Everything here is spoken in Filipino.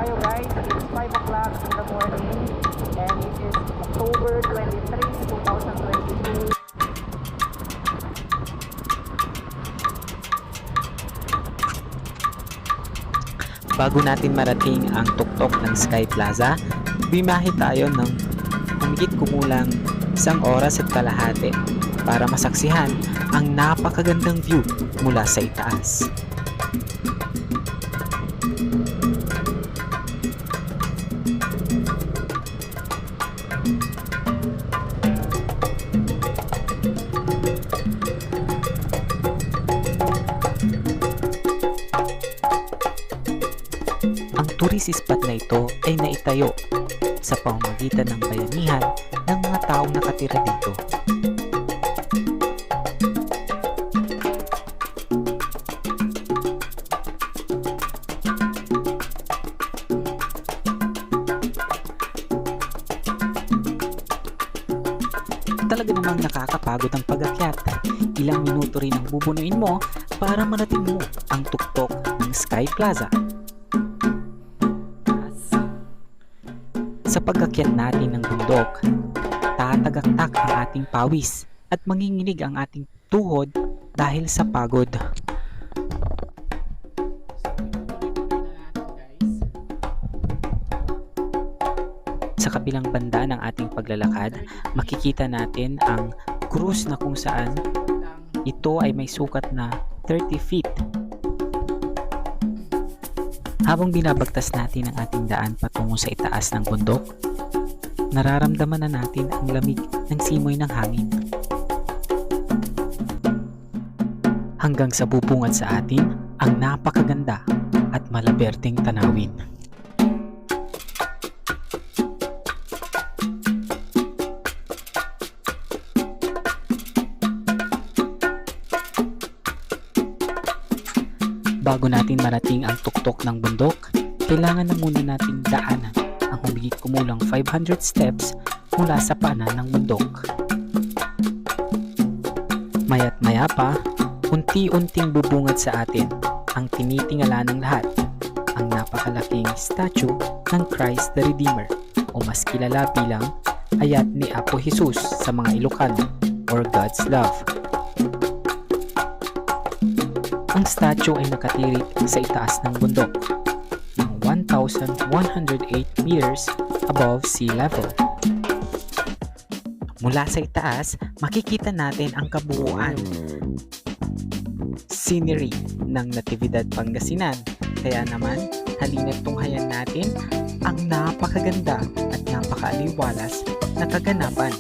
tayo guys. It's 5 o'clock in the morning and it is October 23, 2022. Bago natin marating ang tuktok ng Sky Plaza, bimahe tayo ng humigit kumulang 1 oras at kalahati para masaksihan ang napakagandang view mula sa itaas. Ang tourist spot na ito ay naitayo sa pamamagitan ng bayanihan ng mga taong nakatira dito. Talaga namang nakakapagod ang pag-akyat. Ilang minuto rin ang bubunuin mo para marating mo ang tuktok ng Sky Plaza. Sa pag-akyat natin ng bundok, tatagaktak ang ating pawis at manginginig ang ating tuhod dahil sa pagod. Sa kabilang banda ng ating paglalakad, makikita natin ang krus na kung saan ito ay may sukat na 30 feet. Habang binabagtas natin ang ating daan patungo sa itaas ng bundok, nararamdaman na natin ang lamig ng simoy ng hangin. Hanggang sa bubungad sa atin ang napakaganda at malaberteng tanawin. Bago natin marating ang tuktok ng bundok, kailangan na muna nating daanan ang humigit kumulang 500 steps mula sa paanan ng bundok. Maya't maya pa, unti-unting bubungad sa atin ang tinitingala ng lahat, ang napakalaking statue ng Christ the Redeemer o mas kilala bilang Ayat ni Apo Jesus sa mga Ilocano or God's Love. Ang statue ay nakatirik sa itaas ng bundok ng 1,108 meters above sea level. Mula sa itaas, makikita natin ang kabuuan scenery ng Natividad, Pangasinan. Kaya naman, halina't tunghayan natin ang napakaganda at napakaaliwalas na kaganapan